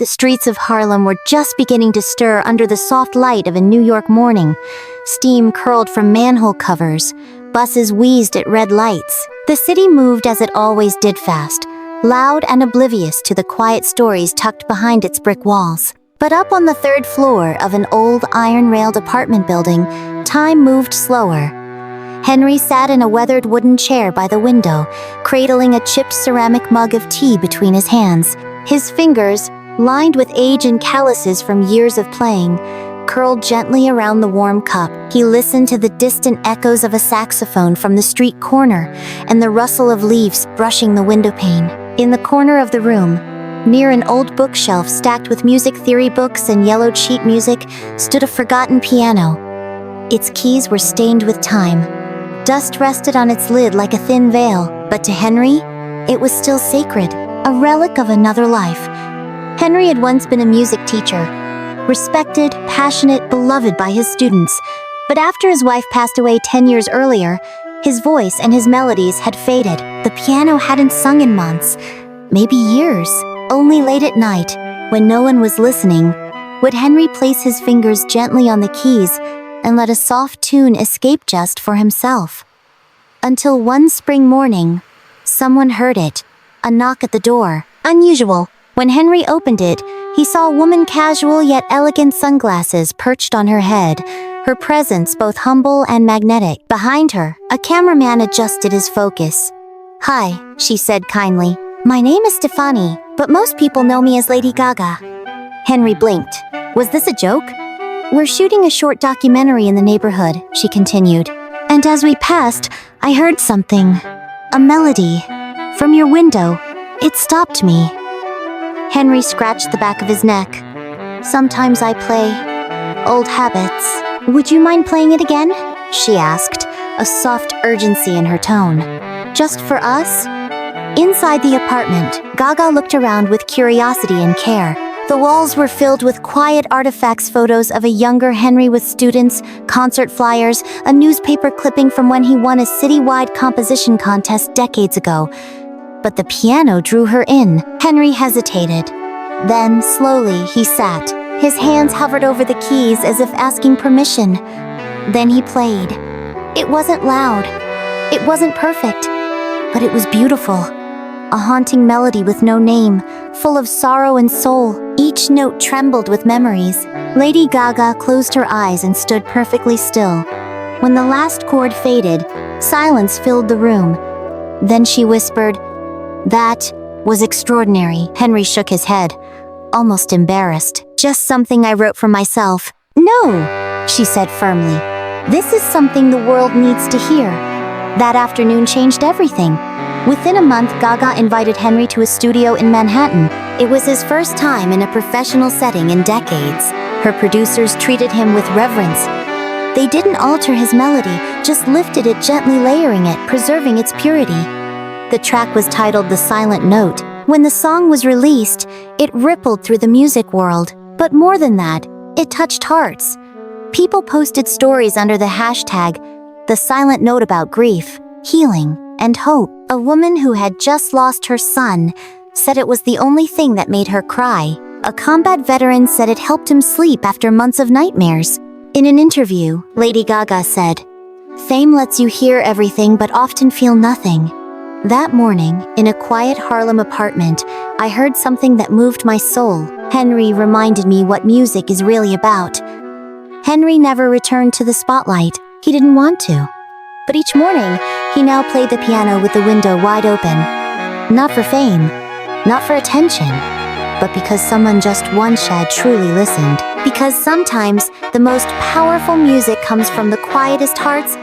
The streets of Harlem were just beginning to stir under the soft light of a New York morning. Steam curled from manhole covers. Buses wheezed at red lights. The city moved as it always did, fast, loud and oblivious to the quiet stories tucked behind its brick walls. But up on the third floor of an old iron-railed apartment building, time moved slower. Henry sat in a weathered wooden chair by the window, cradling a chipped ceramic mug of tea between his hands. His fingers, lined with age and calluses from years of playing, curled gently around the warm cup. He listened to the distant echoes of a saxophone from the street corner and the rustle of leaves brushing the windowpane. In the corner of the room, near an old bookshelf stacked with music theory books and yellowed sheet music, stood a forgotten piano. Its keys were stained with time. Dust rested on its lid like a thin veil, but to Henry, it was still sacred, a relic of another life. Henry had once been a music teacher, respected, passionate, beloved by his students. But after his wife passed away 10 years earlier, his voice and his melodies had faded. The piano hadn't sung in months, maybe years. Only late at night, when no one was listening, would Henry place his fingers gently on the keys and let a soft tune escape just for himself. Until one spring morning, someone heard it, a knock at the door. Unusual. When Henry opened it, he saw a woman, casual yet elegant, sunglasses perched on her head, her presence both humble and magnetic. Behind her, a cameraman adjusted his focus. "Hi," she said kindly. "My name is Stefani, but most people know me as Lady Gaga." Henry blinked. Was this a joke? "We're shooting a short documentary in the neighborhood," she continued. "And as we passed, I heard something. A melody. From your window. It stopped me." Henry scratched the back of his neck. "Sometimes I play old habits." "Would you mind playing it again?" she asked, a soft urgency in her tone. "Just for us?" Inside the apartment, Gaga looked around with curiosity and care. The walls were filled with quiet artifacts, photos of a younger Henry with students, concert flyers, a newspaper clipping from when he won a citywide composition contest decades ago. But the piano drew her in. Henry hesitated. Then, slowly, he sat. His hands hovered over the keys as if asking permission. Then he played. It wasn't loud. It wasn't perfect. But it was beautiful. A haunting melody with no name, full of sorrow and soul. Each note trembled with memories. Lady Gaga closed her eyes and stood perfectly still. When the last chord faded, silence filled the room. Then she whispered, "That was extraordinary." Henry shook his head, almost embarrassed. "Just something I wrote for myself." "No," she said firmly. "This is something the world needs to hear." That afternoon changed everything. Within a month, Gaga invited Henry to a studio in Manhattan. It was his first time in a professional setting in decades. Her producers treated him with reverence. They didn't alter his melody, just lifted it gently, layering it, preserving its purity. The track was titled "The Silent Note." When the song was released, it rippled through the music world. But more than that, it touched hearts. People posted stories under the hashtag "The Silent Note" about grief, healing, and hope. A woman who had just lost her son said it was the only thing that made her cry. A combat veteran said it helped him sleep after months of nightmares. In an interview, Lady Gaga said, "Fame lets you hear everything but often feel nothing." That morning, in a quiet Harlem apartment, I heard something that moved my soul. Henry reminded me what music is really about. Henry never returned to the spotlight. He didn't want to. But each morning, he now played the piano with the window wide open. Not for fame, not for attention, but because someone just once had truly listened. Because sometimes the most powerful music comes from the quietest hearts